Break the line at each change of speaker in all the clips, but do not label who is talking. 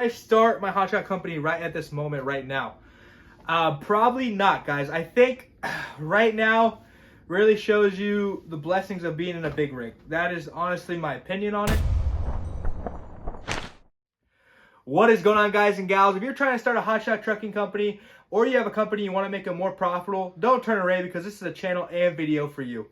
I start my hotshot company right at this moment right now? Probably not, guys. I think right now really shows you the blessings of being in a big rig. That is honestly my opinion on it. What is going on, guys and gals? If you're trying to start a hotshot trucking company, or you have a company you want to make it more profitable, don't turn away, because this is a channel and video for you.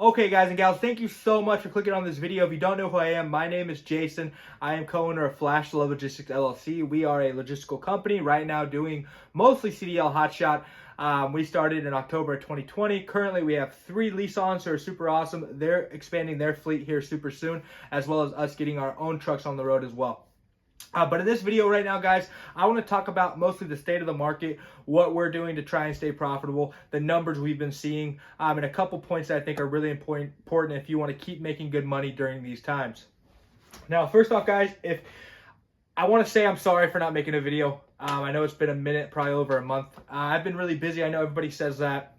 Okay, guys and gals, thank you so much for clicking on this video. If you don't know who I am, my name is Jason. I am co-owner of Flash Love Logistics LLC. We are a logistical company right now doing mostly CDL hotshot. We started in October of 2020. Currently, we have 3 lease-ons who are super awesome. They're expanding their fleet here super soon, as well as us getting our own trucks on the road as well. But in this video right now, guys, I want to talk about mostly the state of the market, what we're doing to try and stay profitable, the numbers we've been seeing, and a couple points that I think are really important if you want to keep making good money during these times. Now, first off, guys, if I want to say I'm sorry for not making a video. I know it's been a minute, probably over a month. I've been really busy. I know everybody says that.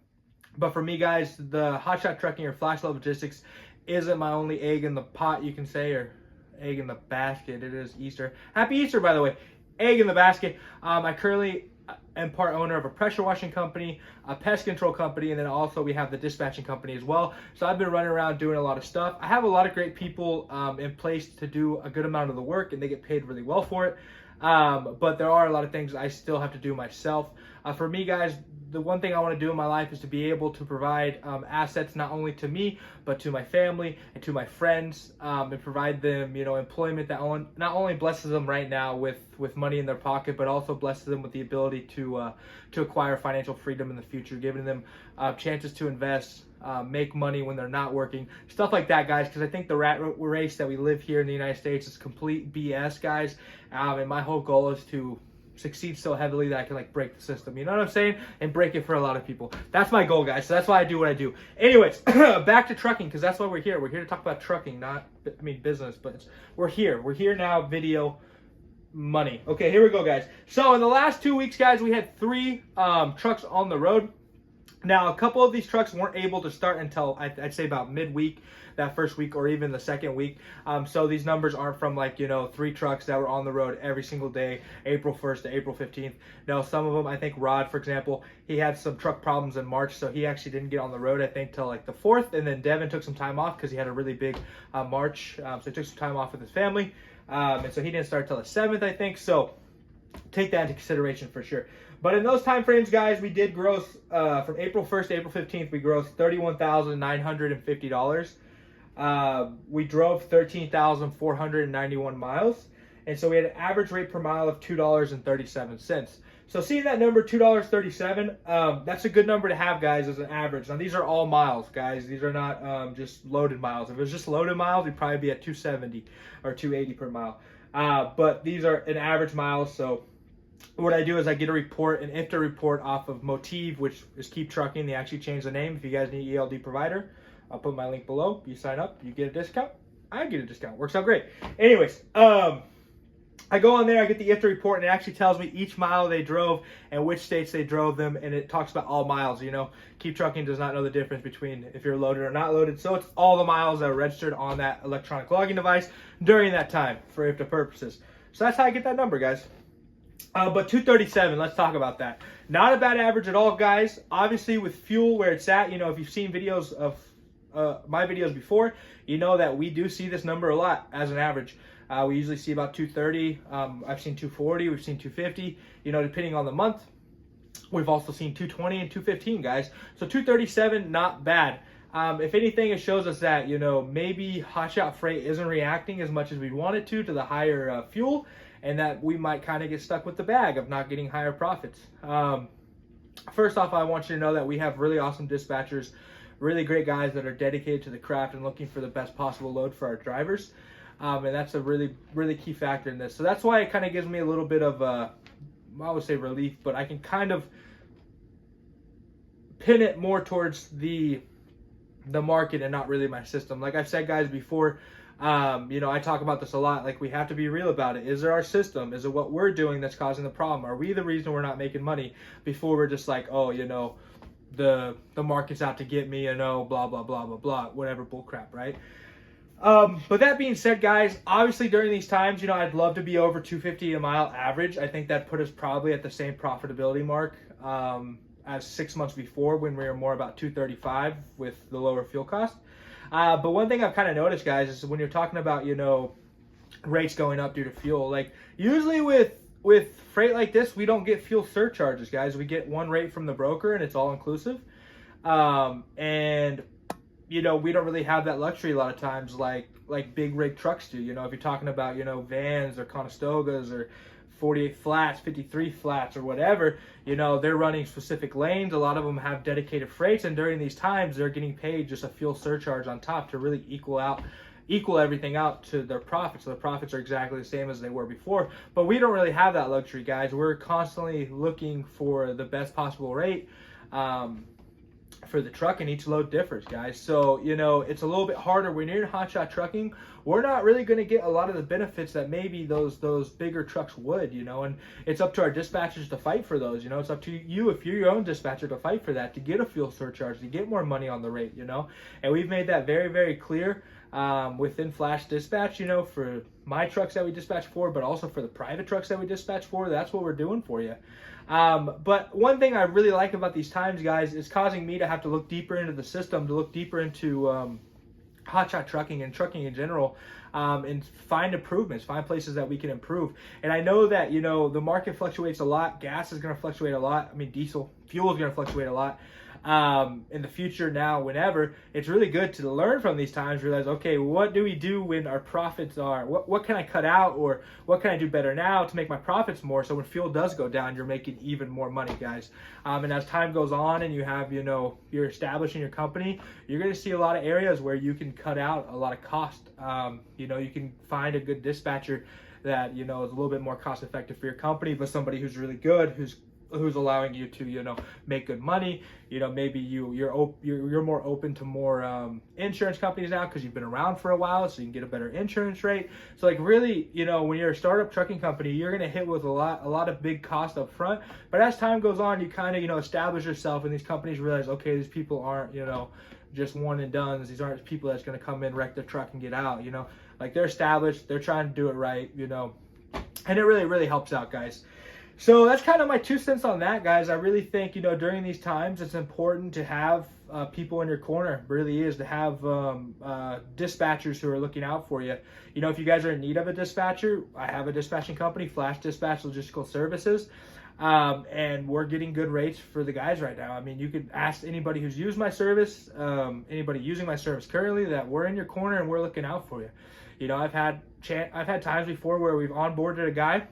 But for me, guys, the hotshot trucking or Flash Love Logistics isn't my only egg in the pot, you can say, or egg in the basket. It is Easter. Happy Easter, by the way. Egg in the basket. I currently am part owner of a pressure washing company, a pest control company, and then also we have the dispatching company as well. So I've been running around doing a lot of stuff. I have a lot of great people in place to do a good amount of the work, and they get paid really well for it. But there are a lot of things I still have to do myself. For me, guys, the one thing I want to do in my life is to be able to provide assets not only to me, but to my family and to my friends, and provide them, employment that not only blesses them right now with money in their pocket, but also blesses them with the ability to acquire financial freedom in the future, giving them chances to invest, make money when they're not working, stuff like that, guys, because I think the rat race that we live here in the United States is complete BS, guys, and my whole goal is to succeed so heavily that I can break the system, you know what I'm saying, and break it for a lot of people. That's my goal, guys. So that's why I do what I do. Anyways, back to trucking, because that's why we're here. We're here to talk about trucking, not business, but we're here now. Video, money. Okay, here we go, guys. So in the last 2 weeks, guys, we had 3 trucks on the road. Now, a couple of these trucks weren't able to start until I'd say about midweek, that first week, or even the second week. So these numbers aren't from 3 trucks that were on the road every single day, April 1st to April 15th. No, some of them, I think Rod, for example, he had some truck problems in March, so he actually didn't get on the road, I think, till the 4th. And then Devin took some time off because he had a really big March. So he took some time off with his family. And so he didn't start till the 7th, I think. So take that into consideration for sure. But in those time frames, guys, we did gross from April 1st to April 15th. We grossed $31,950. We drove 13,491 miles, and so we had an average rate per mile of $2.37. So seeing that number, $2.37, that's a good number to have, guys, as an average. Now these are all miles, guys. These are not just loaded miles. If it was just loaded miles, we'd probably be at 270 or 280 per mile. But these are an average miles. So what I do is I get a report, an IFTA report off of Motive, which is Keep Trucking. They actually changed the name. If you guys need ELD provider, I'll put my link below. You sign up, you get a discount. I get a discount. Works out great. Anyways, I go on there, I get the IFTA report, and it actually tells me each mile they drove and which states they drove them, and it talks about all miles. Keep Trucking does not know the difference between if you're loaded or not loaded, so it's all the miles that are registered on that electronic logging device during that time for IFTA purposes. So that's how I get that number, guys. But 237, let's talk about that. Not a bad average at all, guys. Obviously, with fuel where it's at, if you've seen videos of my videos before, you know that we do see this number a lot as an average. We usually see about 230. I've seen 240. We've seen 250. Depending on the month. We've also seen 220 and 215, guys. So 237, not bad. If anything, it shows us that maybe hotshot freight isn't reacting as much as we'd want it to the higher fuel, and that we might kind of get stuck with the bag of not getting higher profits. First off, I want you to know that we have really awesome dispatchers, really great guys that are dedicated to the craft and looking for the best possible load for our drivers. And that's a really, really key factor in this. So that's why it kind of gives me a little bit of, I would say relief, but I can kind of pin it more towards the market and not really my system. Like I've said, guys, before, I talk about this a lot. We have to be real about it. Is it our system? Is it what we're doing that's causing the problem? Are we the reason we're not making money? Before we're just the market's out to get me, blah blah blah blah blah, whatever bullcrap, right? But that being said, guys, obviously during these times, I'd love to be over 250 a mile average. I think that put us probably at the same profitability mark as 6 months before, when we were more about 235 with the lower fuel cost. But one thing I've kind of noticed, guys, is when you're talking about, rates going up due to fuel, like usually with freight like this, we don't get fuel surcharges, guys. We get one rate from the broker and it's all inclusive. And we don't really have that luxury a lot of times like big rig trucks do. If you're talking about, vans or Conestogas or 48 flats, 53 flats or whatever, they're running specific lanes. A lot of them have dedicated freights, and during these times they're getting paid just a fuel surcharge on top to really equal everything out to their profits. So the profits are exactly the same as they were before. But we don't really have that luxury, guys. We're constantly looking for the best possible rate for the truck, and each load differs, guys. So, it's a little bit harder when you're in hotshot trucking. We're not really going to get a lot of the benefits that maybe those bigger trucks would, and it's up to our dispatchers to fight for those. It's up to you, if you're your own dispatcher, to fight for that, to get a fuel surcharge, to get more money on the rate, and we've made that very, very clear within Flash Dispatch, for my trucks that we dispatch for, but also for the private trucks that we dispatch for. That's what we're doing for you. But one thing I really like about these times, guys, is causing me to have to look deeper into the system, to look deeper into hotshot trucking and trucking in general, and find improvements, find places that we can improve. And I know that, the market fluctuates a lot. Gas is going to fluctuate a lot. I mean, diesel fuel is going to fluctuate a lot. In the future, now, whenever, it's really good to learn from these times, realize, okay, what do we do when our profits are, what can I cut out, or what can I do better now to make my profits more, so when fuel does go down, you're making even more money, guys. And as time goes on and you have, you're establishing your company, you're going to see a lot of areas where you can cut out a lot of cost. You can find a good dispatcher that, is a little bit more cost effective for your company, but somebody who's really good, who's allowing you to make good money. Maybe you're more open to more insurance companies now because you've been around for a while, so you can get a better insurance rate. So like really, when you're a startup trucking company, you're gonna hit with a lot of big cost up front, but as time goes on, you kind of establish yourself, and these companies realize, okay, these people aren't just one and dones. These aren't people that's gonna come in, wreck their truck and get out. Like they're established, they're trying to do it right, and it really helps out, guys. So that's kind of my 2 cents on that, guys. I really think, during these times, it's important to have people in your corner. It really is, to have dispatchers who are looking out for you. If you guys are in need of a dispatcher, I have a dispatching company, Flash Dispatch Logistical Services, and we're getting good rates for the guys right now. I mean, you could ask anybody who's used my service, anybody using my service currently, that we're in your corner and we're looking out for you. I've had times before where we've onboarded a guy,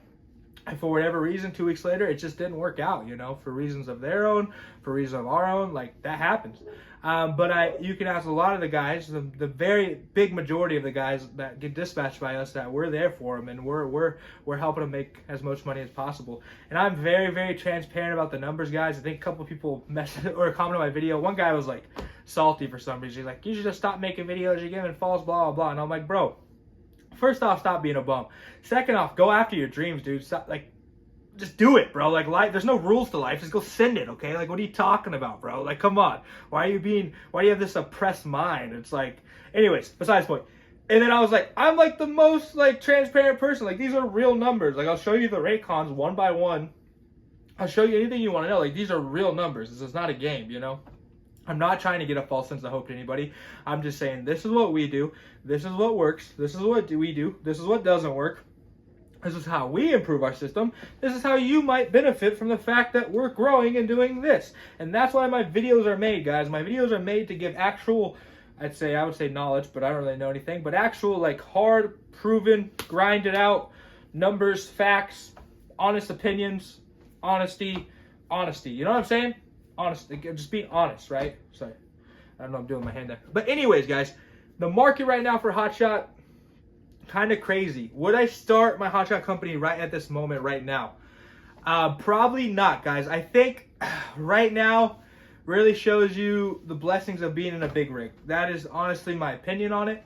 and for whatever reason, 2 weeks later, it just didn't work out, for reasons of their own, for reasons of our own, like that happens. But you can ask a lot of the guys, the very big majority of the guys that get dispatched by us, that we're there for them, and we're helping them make as much money as possible. And I'm very, very transparent about the numbers, guys. I think a couple of people messaged or commented on my video. One guy was like salty for some reason. He's like, you should just stop making videos, you're giving false blah, blah, blah. And I'm like, bro, first off, stop being a bum. Second off, go after your dreams, dude. Stop, just do it, bro. Like, life, there's no rules to life. Just go send it, okay? Like, what are you talking about, bro? Like, come on. Why do you have this oppressed mind? It's like, anyways, besides the point. And then I was like, I'm like the most transparent person. Like, these are real numbers. Like, I'll show you the rate cons one by one. I'll show you anything you want to know. Like, these are real numbers. This is not a game, I'm not trying to get a false sense of hope to anybody. I'm just saying, this is what we do. This is what works. This is what we do. This is what doesn't work. This is how we improve our system. This is how you might benefit from the fact that we're growing and doing this. And that's why my videos are made, guys. My videos are made to give actual, I would say knowledge, but I don't really know anything, but actual hard, proven, grinded out numbers, facts, honest opinions, honesty. You know what I'm saying? Honest, just being honest, right? Sorry, I don't know, I'm doing my hand there. But anyways, guys, the market right now for hotshot, kind of crazy. Would I start my hotshot company right at this moment, right now? Probably not, guys. I think right now really shows you the blessings of being in a big rig. That is honestly my opinion on it.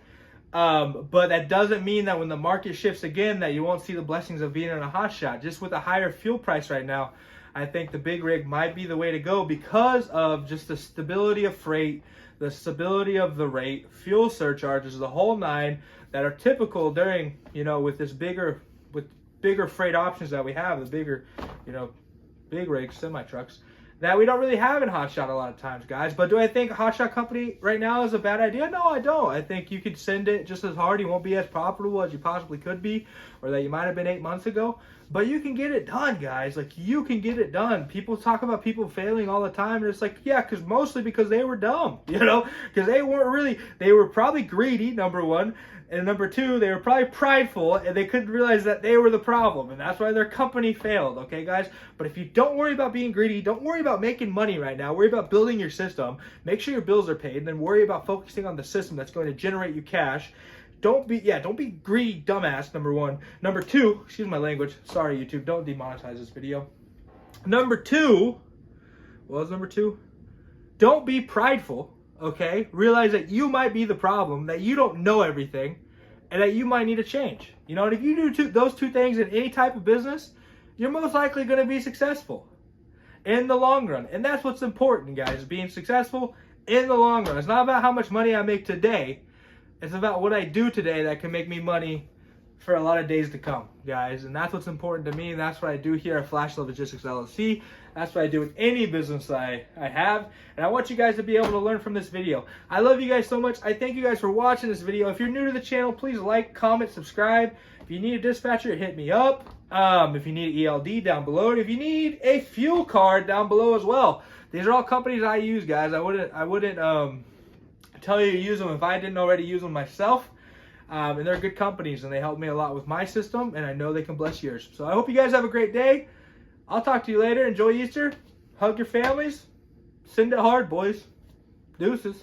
But that doesn't mean that when the market shifts again, that you won't see the blessings of being in a hotshot. Just with a higher fuel price right now, I think the big rig might be the way to go because of just the stability of freight, the stability of the rate, fuel surcharges, the whole nine that are typical during, with bigger freight options that we have, the bigger, big rigs, semi-trucks, that we don't really have in Hotshot a lot of times, guys. But do I think Hotshot Company right now is a bad idea? No, I don't. I think you could send it just as hard. You won't be as profitable as you possibly could be, or that you might have been 8 months ago. But you can get it done, guys. Like, you can get it done. People talk about people failing all the time, and it's like, yeah, mostly because they were dumb, because they were probably greedy, number one. And number two, they were probably prideful, and they couldn't realize that they were the problem, and that's why their company failed, okay, guys? But if you don't worry about being greedy, don't worry about making money right now, worry about building your system, make sure your bills are paid, and then worry about focusing on the system that's going to generate you cash. Don't be greedy, dumbass, number one. Number two, excuse my language, sorry, YouTube, don't demonetize this video. Number two, what was number two? Don't be prideful, okay? Realize that you might be the problem, that you don't know everything, and that you might need to change. And if you do those two things in any type of business, you're most likely going to be successful in the long run. And that's what's important, guys, being successful in the long run. It's not about how much money I make today. It's about what I do today that can make me money for a lot of days to come, guys. And that's what's important to me. And that's what I do here at Flash Logistics LLC. That's what I do with any business I have. And I want you guys to be able to learn from this video. I love you guys so much. I thank you guys for watching this video. If you're new to the channel, please like, comment, subscribe. If you need a dispatcher, hit me up. If you need an ELD, down below. And if you need a fuel card, down below as well. These are all companies I use, guys. I wouldn't tell you to use them if I didn't already use them myself. And they're good companies, and they help me a lot with my system, and I know they can bless yours. So I hope you guys have a great day. I'll talk to you later. Enjoy Easter. Hug your families. Send it hard, boys. Deuces.